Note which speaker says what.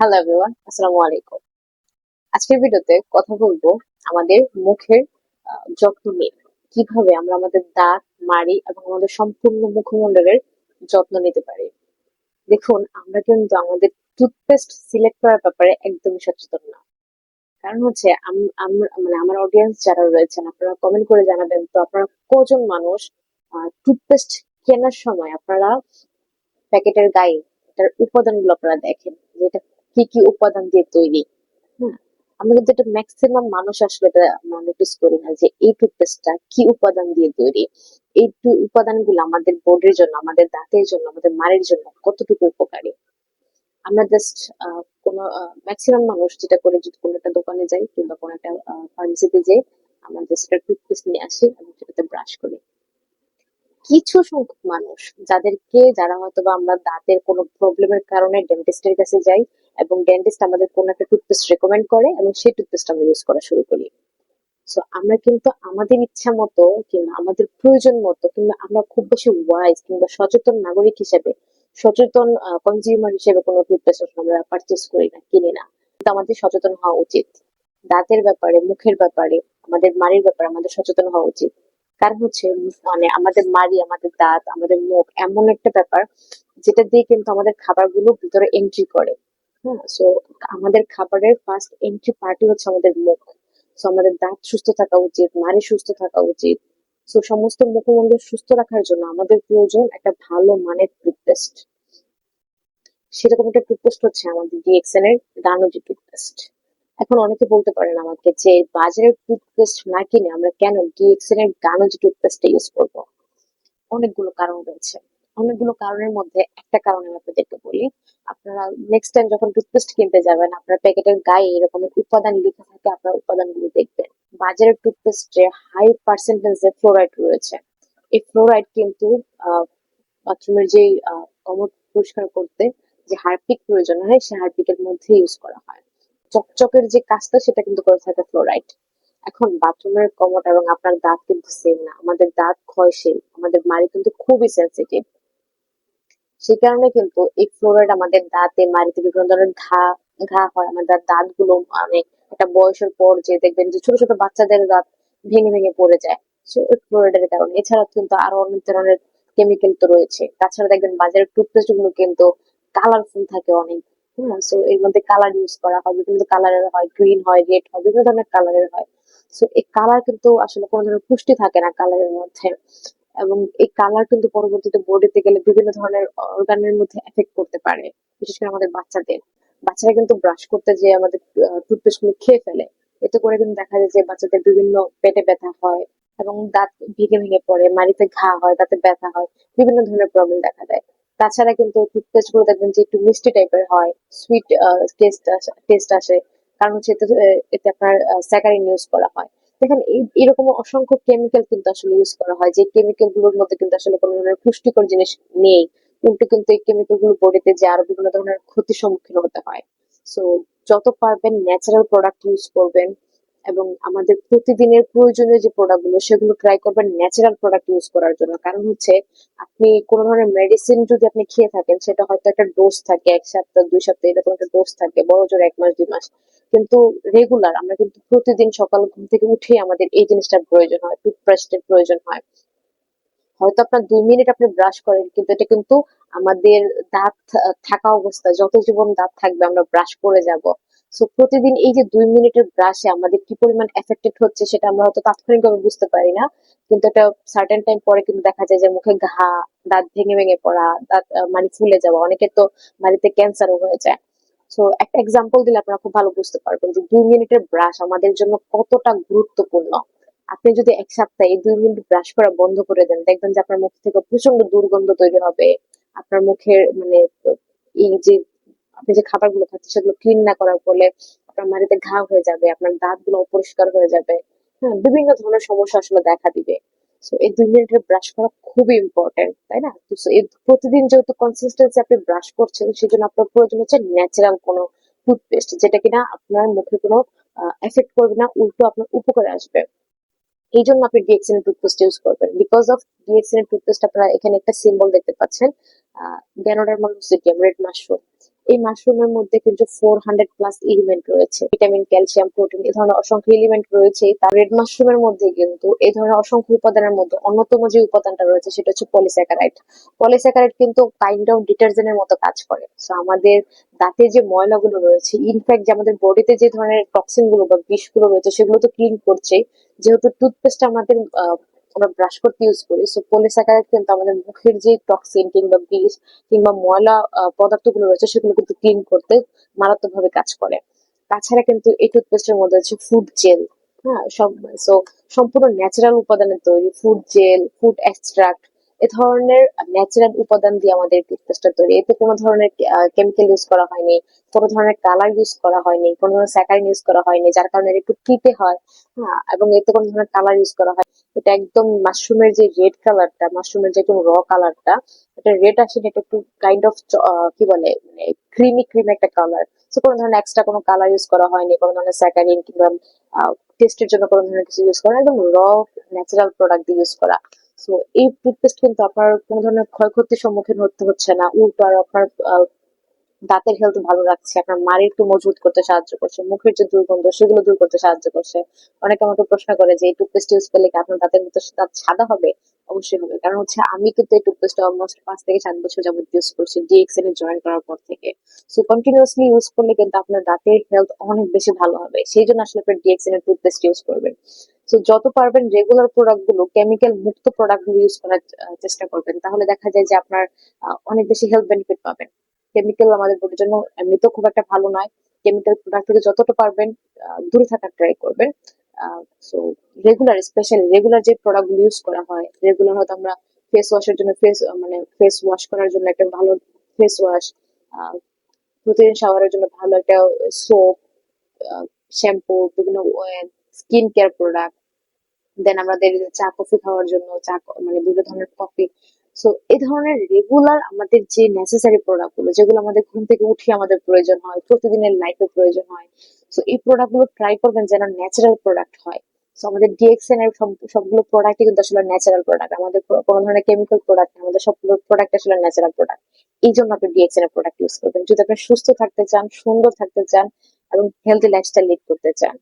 Speaker 1: Hello everyone, আসসালামু আলাইকুম। আজকের ভিডিওতে কথা বলবো আমাদের মুখের যত্ন নিয়ে। কিভাবে আমরা আমাদের দাঁত, মাড়ি এবং আমাদের সম্পূর্ণ মুখমণ্ডলের যত্ন নিতে পারি। দেখুন, আমরা কিন্তু আমাদের টুথপেস্ট সিলেক্ট করার ব্যাপারে একদমই সচেতন না। কারণ হচ্ছে মানে আমার অডিয়েন্স যারা রয়েছেন, আপনারা কমেন্ট করে জানাবেন তো আপনারা কজন মানুষ টুথপেস্ট কেনার সময় আপনারা প্যাকেটের গায়ে এটার উপাদানগুলো আপনারা দেখেন যে এটা কি কি উপাদান দিয়ে তৈরি। হ্যাঁ, আমরা কিন্তু এটা ম্যাক্সিমাম মানুষ আসলে এটা আমরা নোটিস করি না যে এই টুথপেস্টটা কি উপাদান দিয়ে তৈরি। এই উপাদানগুলো আমাদের বডির জন্য, আমাদের দাঁতের জন্য, আমাদের মাড়ির জন্য কতটুকু উপকারী। আমরা জাস্ট কোনো ম্যাক্সিমাম মানুষ যেটা করে, যদি কোনো একটা দোকানে যাই কিংবা কোনো একটা ফার্মেসিতে যাই, আমরা জাস্ট একটা টুথপেস্ট নিয়ে আসি এবং সেটাতে ব্রাশ করি। কিছু সংখ্যক মানুষ যারা হয়তোবা আমরা দাঁতের কোনো প্রবলেমের কারণে ডেন্টিস্টের কাছে যাই এবং ডেন্টিস্ট আমাদের কোনো একটা টুথপেস্ট রেকমেন্ড করে এবং সেই টুথপেস্ট আমরা ইউজ করা শুরু করি। সো আমরা কিন্তু আমাদের ইচ্ছা মতো কিংবা আমাদের প্রয়োজন মতো কিংবা আমরা খুব বেশি ওয়াইজ কিংবা সচেতন নাগরিক হিসেবে, সচেতন কনজিউমার হিসেবে কোনো টুথপেস্ট আমরা পারচেস করি না, কিনি না। কিন্তু আমাদের সচেতন হওয়া উচিত। দাঁতের ব্যাপারে, মুখের ব্যাপারে, আমাদের মাড়ির ব্যাপারে আমাদের সচেতন হওয়া উচিত। কারণ হচ্ছে মানে আমাদের মাড়ি, আমাদের দাঁত, আমাদের মুখ এমন একটা ব্যাপার যেটা দিয়ে কিন্তু আমাদের খাবারগুলো ভিতরে এন্ট্রি করে। হ্যাঁ, সো আমাদের খাবারের ফার্স্ট এন্ট্রি পার্টি হচ্ছে আমাদের মুখ। সো আমাদের দাঁত সুস্থ থাকা উচিত, মাড়ি সুস্থ থাকা উচিত। সো সমস্ত মুখমণ্ডল সুস্থ রাখার জন্য আমাদের প্রয়োজন একটা ভালো মানের টুথপেস্ট। সেরকম একটা টুথপেস্ট হচ্ছে আমাদের ডিএক্সএন এর গানোজি টুথপেস্ট। এখন অনেকে বলতে পারেন আমাকে যে বাজারের টুথপেস্ট না কিনে আমরা কেন ডিএক্সএন এর গানোজি টুথপেস্ট ইউজ করব। অনেকগুলো কারণ রয়েছে। অনেকগুলো কারণের মধ্যে একটা কারণ আমি আপনাদেরকে বলি। আপনারা নেক্সট টাইম যখন টুথপেস্ট কিনতে যাবেন, আপনার প্যাকেটের গায়ে এরকম উপাদান লেখা থাকে, আপনার উপাদানগুলো দেখবেন। বাজারের টুথপেস্টে হাই পার্সেন্টেজে ফ্লোরাইড রয়েছে। এই ফ্লোরাইড কিন্তু বাথরুমের যে কমোড পরিষ্কার করতে যে হারপিক প্রয়োজন হয়, সেই হারপিকের মধ্যে ইউজ করা হয়। চকচকের যে কাজটা সেটা কিন্তু করে থাকে ফ্লোরাইড। এখন বাথরুমের কমোড এবং আপনার দাঁত কিন্তু সেম না। আমাদের দাঁত ক্ষয়শীল, আমাদের মাড়ি কিন্তু খুবই সেন্সিটিভ। সেই কারণে কিন্তু এই ফ্লোরাইড আমাদের দাঁতে, মাড়িতে বিভিন্ন ধরনের ঘা ঘা হয়। আমাদের দাঁতগুলো মানে একটা বয়সের পর যে দেখবেন যে ছোট ছোট বাচ্চাদের দাঁত ভেঙে ভেঙে পড়ে যায়, সে ওই ফ্লোরাইডের কারণে। এছাড়া কিন্তু আরো অনেক ধরনের কেমিক্যাল তো রয়েছে। তাছাড়া দেখবেন বাজারের টুথপেস্ট গুলো কিন্তু কালারফুল থাকে অনেক। হ্যাঁ, সো এর মধ্যে কালার ইউজ করা হয়, বিভিন্ন কালারের হয়, গ্রিন হয়, রেড হয়, বিভিন্ন ধরনের কালারের হয়। সো এই কালার কিন্তু আসলে কোনো ধরনের পুষ্টি থাকে না কালারের মধ্যে। এবং এই কালার কিন্তু পরবর্তীতে বডিতে গেলে বিভিন্ন ধরনের অর্গানের মধ্যে এফেক্ট করতে পারে। বিশেষ করে আমাদের বাচ্চাদের। বাচ্চারা কিন্তু ব্রাশ করতে যেয়ে আমাদের টুথপেস্ট গুলো খেয়ে ফেলে। এতে করে কিন্তু দেখা যায় যে বাচ্চাদের বিভিন্ন পেটে ব্যথা হয় এবং দাঁত ভেঙে ভেঙে পড়ে, মাড়িতে ঘা হয়, দাঁতে ব্যথা হয়, বিভিন্ন ধরনের প্রবলেম দেখা দেয়। তাছাড়া কিন্তু টুথপেস্ট গুলো দেখবেন যে একটু মিষ্টি টাইপের হয়, সুইট টেস্ট আসে। কারণ হচ্ছে এতে আপনার স্যাকারিন ইউজ করা হয়। দেখেন এরকম অসংখ্য কেমিক্যাল কিন্তু আসলে ইউজ করা হয়, যে কেমিক্যাল গুলোর মধ্যে কিন্তু আসলে কোনো ধরনের পুষ্টিকর জিনিস নেই। উল্টো কিন্তু এই কেমিক্যাল গুলো বডিতে যে আরো বিভিন্ন ধরনের ক্ষতির সম্মুখীন হতে হয়। সো যত পারবেন ন্যাচারাল প্রোডাক্ট ইউজ করবেন এবং আমাদের প্রতিদিনের প্রয়োজনীয় যে প্রোডাক্ট গুলো সেগুলো ট্রাই করবেন ন্যাচারাল প্রোডাক্ট ইউজ করার জন্য। কারণ হচ্ছে আপনি কোনো ধরনের মেডিসিন যদি আপনি খেয়ে থাকেন, সেটা হয়তো একটা ডোজ থাকে, 1 সপ্তাহ 2 সপ্তাহ এরকম একটা ডোজ থাকে, বড় জোর 1 মাস 2 মাস। কিন্তু রেগুলার আমরা কিন্তু প্রতিদিন সকাল ঘুম থেকে উঠেই আমাদের এই জিনিসটার প্রয়োজন হয়, টুথব্রাশের প্রয়োজন হয়। হয়তো আপনার 2 মিনিট আপনি ব্রাশ করেন, কিন্তু এটা কিন্তু আমাদের দাঁত থাকা অবস্থায় যত জীবন দাঁত থাকবে আমরা ব্রাশ করে যাব। সো প্রতিদিন এই যে 2 মিনিটের ব্রাশে আমাদের কি পরিমাণ এফেক্টেড হচ্ছে সেটা আমরা হয়তো তাৎক্ষণিকভাবে বুঝতে পারি না। কিন্তু এটা সার্টেন টাইম পরে কিন্তু দেখা যায় যে মুখে ঘা, দাঁত ভেঙে ভেঙে পড়া, দাঁত মানে ফুলে যাওয়া, অনেকের তো মাড়িতে ক্যান্সারও হয়ে যায়। সো একটা এক্সাম্পল দিলে আপনারা খুব ভালো বুঝতে পারবেন যে 2 মিনিটের ব্রাশ আমাদের জন্য কতটা গুরুত্বপূর্ণ। আপনি যদি 1 সপ্তাহে এই 2 মিনিট ব্রাশ করা বন্ধ করে দেন, দেখবেন যে আপনার মুখ থেকে প্রচন্ড দুর্গন্ধ তৈরি হবে। আপনার মুখের মানে এই যে আপনি যে খাবারগুলো খাচ্ছেন সেগুলো ক্লিন না করার ফলে আপনার মাড়িতে ঘা হয়ে যাবে, আপনার দাঁতগুলো অপরিষ্কার হয়ে যাবে। হ্যাঁ, বিভিন্ন ধরনের সমস্যা আসলে দেখা দিবে। সো এই 2 মিনিটের ব্রাশ করা খুবই ইম্পর্টেন্ট, তাই না? তো so এই প্রতিদিন যেহেতু কনসিস্টেন্সি আপনি ব্রাশ করছেন, সেজন্য আপনার প্রয়োজন হচ্ছে ন্যাচারাল কোনো টুথপেস্ট, যেটা কিনা আপনার মুখে কোনো এফেক্ট করবে না, উল্টো আপনার উপকারে আসবে। এই জন্য আপনি ডিএক্সএন এর টুথপেস্ট ইউজ করবেন। বিকজ অফ ডিএক্সএন এর টুথপেস্ট আপনারা এখানে একটা সিম্বল দেখতে পাচ্ছেন, গ্যানোডার্মা লুসিডিয়াম, রেড মাশরুম। এই মাশরুমের মধ্যে কিন্তু 400+ এলিমেন্ট রয়েছে, ভিটামিন, ক্যালসিয়াম, প্রোটিন এ ধরনের অসংখ্য এলিমেন্ট রয়েছে। তার রেড মাশরুমের মধ্যে কিন্তু এই ধরনের অসংখ্য উপাদানের মধ্যে অন্যতম যে উপাদানটা রয়েছে সেটা হচ্ছে পলিস্যাকারাইড। পলিস্যাকারাইড কিন্তু কাইন্ড অফ ডিটারজেন্টের মতো কাজ করে। সো আমাদের দাঁতের যে ময়লাগুলো রয়েছে, ইনফ্যাক্ট যে আমাদের বডিতে যে ধরনের টক্সিন গুলো বা বিষগুলো রয়েছে সেগুলো তো ক্লিন করছে। যেহেতু টুথপেস্ট আমাদের আমরা ব্রাশ করতে ইউজ করি, সো পলিস্যাকারাইড কিন্তু আমাদের মুখের যে টক্সিন কিংবা বিষ কিংবা ময়লা পদার্থগুলো রয়েছে সেগুলো কিন্তু ক্লিন করতে মারাত্মকভাবে কাজ করে। তাছাড়া কিন্তু এই টুথপেস্টের মধ্যে আছে ফুড জেল। হ্যাঁ, সব সো সম্পূর্ণ ন্যাচারাল উপাদানে তৈরি ফুড জেল, ফুড এক্সট্রাক্ট এ ধরনের ন্যাচারাল উপাদান দিয়ে আমাদের টুথপেস্টটা তৈরি। এতে কোনো ধরনের কেমিক্যাল ইউজ করা হয়নি, কোনো ধরনের কালার ইউজ করা হয়নি, কোনো ধরনের স্যাকারিন ইউজ করা হয়নি, যার কারণে এটা একটু তিতে হয়। হ্যাঁ, এবং এতে কোনো ধরনের কালার ইউজ করা হয়। এটা একদম মাশরুমের যে রেড কালারটা, মাশরুমের যে একদম র কালারটা, এটা রেড আসে না, এটা একটু কাইন্ড অফ কি বলে মানে ক্রিমি ক্রিমি একটা কালার। তো কোনো ধরনের এক্সট্রা কোনো কালার ইউজ করা হয়নি, কোনো ধরনের স্যাকারিন কিংবা টেস্টের জন্য কোনো ধরনের কিছু ইউজ করা, একদম র ন্যাচারাল প্রোডাক্ট দিয়ে ইউজ করা। সো এই টুথপেস্ট কিন্তু আপনার কোনো ধরনের ক্ষয়ক্ষতির সম্মুখীন হতে হচ্ছে না, উল্টো আর আপনার দাঁতের হেলথ ভালো রাখছে, আপনার মাড়ি একটু মজবুত করতে সাহায্য করছে, মুখের যে দুর্গন্ধ সেগুলো দূর করতে সাহায্য করছে। অনেকে আমাকে প্রশ্ন করে যে এই টুথপেস্ট ইউজ করলে কি আপনার দাঁতের মতো দাঁত সাদা হবে? অবশ্যই হবে, কারণ হচ্ছে আমি কিন্তু এই টুথপেস্টটা অলমোস্ট 5 থেকে 7 বছর যাবত ইউজ করছি ডিএক্সএন এ জয়েন করার পর থেকে। সো কন্টিনিউয়াসলি ইউজ করলে কিন্তু আপনার দাঁতের হেলথ অনেক বেশি ভালো হবে, সেই জন্য আসলে আপনি ডিএক্সএন এর টুথপেস্ট ইউজ করবেন। তো যত পারবেন রেগুলার প্রোডাক্ট গুলো, কেমিক্যাল মুক্ত প্রোডাক্ট গুলো ইউজ করার চেষ্টা করবেন, তাহলে দেখা যায় যে আপনার অনেক বেশি হেলথ বেনিফিট পাবেন। কেমিক্যাল আমাদের বডির জন্য এমনিতেও খুব একটা ভালো নয়। কেমিক্যাল প্রোডাক্ট থেকে যতটা পারবেন দূরে থাকার ট্রাই করবেন। সো রেগুলার, স্পেশালি রেগুলার যে প্রোডাক্ট গুলো ইউজ করা হয়, রেগুলার হয়তো আমরা ফেস ওয়াশের জন্য মানে ফেস ওয়াশ করার জন্য একটা ভালো ফেস ওয়াশ, প্রতিদিন শাওয়ারের জন্য ভালো একটা সোপ, শ্যাম্পু, বিভিন্ন স্কিন কেয়ার প্রোডাক্ট, দেন আমাদের চা কফি খাওয়ার জন্য মানে বিভিন্ন ধরনের কফি। সো এই ধরনের রেগুলার আমাদের যে নেসেসারি প্রোডাক্ট গুলো, যেগুলো আমাদের ঘুম থেকে উঠে আমাদের প্রয়োজন হয়, প্রতিদিনের লাইফে প্রয়োজন হয়, সো এই প্রোডাক্ট গুলো ট্রাই করবেন যেন ন্যাচারাল প্রোডাক্ট হয়। সো আমাদের ডিএক্সএন এর সবগুলো প্রোডাক্টই কিন্তু আসলে ন্যাচারাল প্রোডাক্ট, আমাদের কোনো ধরনের কেমিক্যাল প্রোডাক্ট, আমাদের সবগুলো প্রোডাক্ট আসলে ন্যাচারাল প্রোডাক্ট। এই জন্য আপনি ডিএক্সএন এর প্রোডাক্ট ইউজ করবেন যদি আপনি সুস্থ থাকতে চান, সুন্দর থাকতে চান এবং হেলদি লাইফস্টাইল লিড করতে চান।